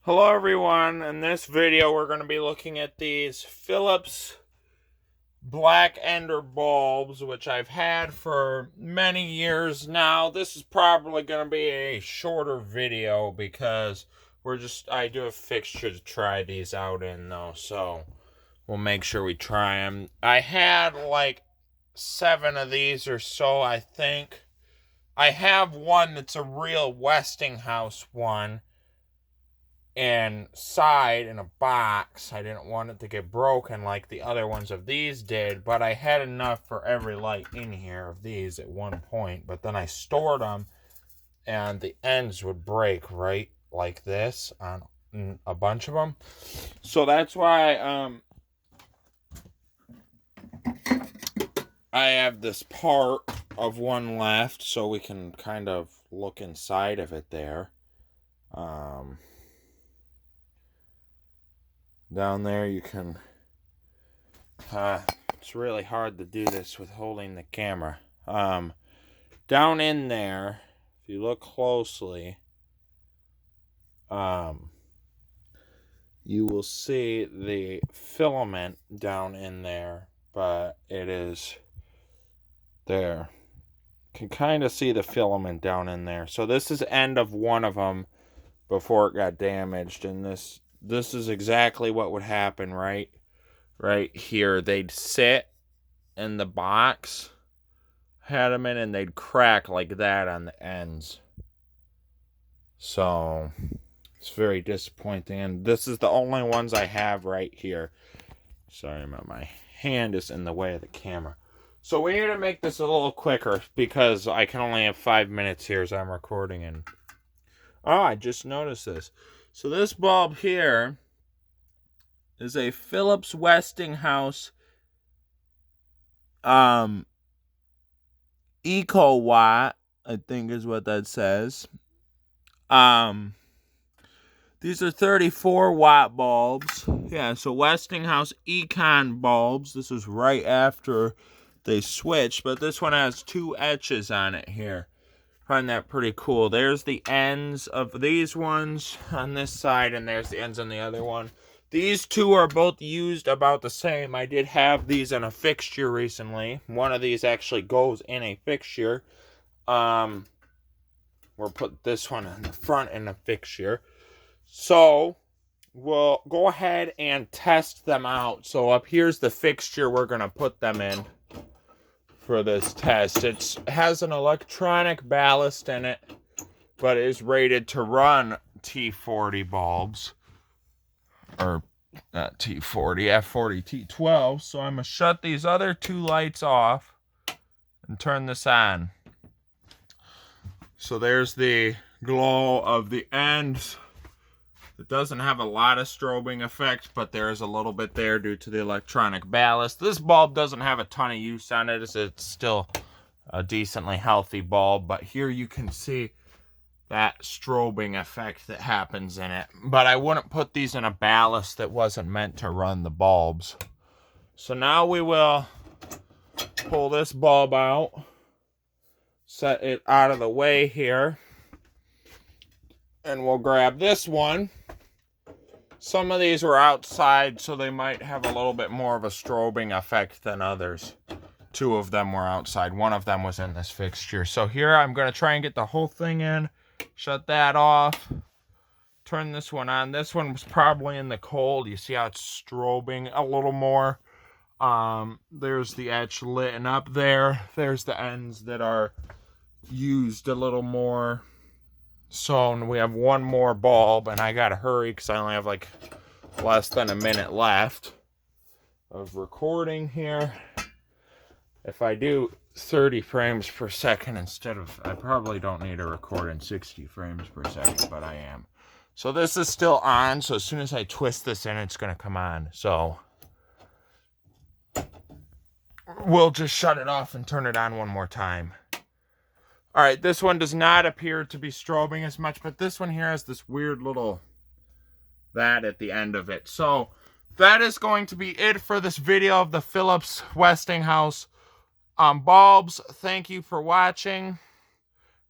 Hello everyone, in this video we're going to be looking at these Phillips black ender bulbs, which I've had for many years now. This is probably going to be a shorter video because I do a fixture to try these out in though, so we'll make sure we try them. I had like 7 of these or so, I think. I have one that's a real Westinghouse one inside in a box. I didn't want it to get broken like the other ones of these did, but I had enough for every light in here of these at one point. But then I stored them and the ends would break right like this on a bunch of them. So that's why I have this part of one left so we can kind of look inside of it there. Down there you can, it's really hard to do this with holding the camera. Down in there, if you look closely, you will see the filament down in there, but it is there. You can kind of see the filament down in there. So this is end of one of them before it got damaged, and this is exactly what would happen right here. They'd sit in the box, had them in, and they'd crack like that on the ends. So it's very disappointing, and this is the only ones I have right here. Sorry, my hand is in the way of the camera. So we need to make this a little quicker because I can only have 5 minutes here as I'm recording. And oh, I just noticed this. So this bulb here is a Phillips Westinghouse Eco Watt, I think is what that says. These are 34 watt bulbs. Yeah, so Westinghouse Econ bulbs. This is right after they switched, but this one has 2 etches on it here. Find that pretty cool. There's the ends of these ones on this side, and there's the ends on the other one. These two are both used about the same. I did have these in a fixture recently. One of these actually goes in a fixture. We'll put this one in the front in a fixture. So we'll go ahead and test them out. So up here's the fixture we're going to put them in for this test. It has an electronic ballast in it, but it is rated to run T40 bulbs, or not T40, F40T12. So I'm going to shut these other 2 lights off and turn this on. So there's the glow of the ends. It doesn't have a lot of strobing effect, but there is a little bit there due to the electronic ballast. This bulb doesn't have a ton of use on it. It's still a decently healthy bulb, but here you can see that strobing effect that happens in it. But I wouldn't put these in a ballast that wasn't meant to run the bulbs. So now we will pull this bulb out, set it out of the way here, and we'll grab this one. Some of these were outside, so they might have a little bit more of a strobing effect than others. 2 of them were outside. 1 of them was in this fixture. So here I'm going to try and get the whole thing in. Shut that off. Turn this one on. This one was probably in the cold. You see how it's strobing a little more. There's the etch lit up there. There's the ends that are used a little more. So we have 1 more bulb, and I gotta hurry because I only have like less than a minute left of recording here. If I do 30 frames per second instead of, I probably don't need to record in 60 frames per second, but I am. So this is still on, so as soon as I twist this in, it's gonna come on. So we'll just shut it off and turn it on one more time. All right, this one does not appear to be strobing as much, but this one here has this weird little that at the end of it. So that is going to be it for this video of the Phillips Westinghouse bulbs. Thank you for watching.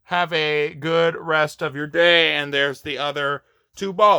Have a good rest of your day, and there's the other 2 bulbs.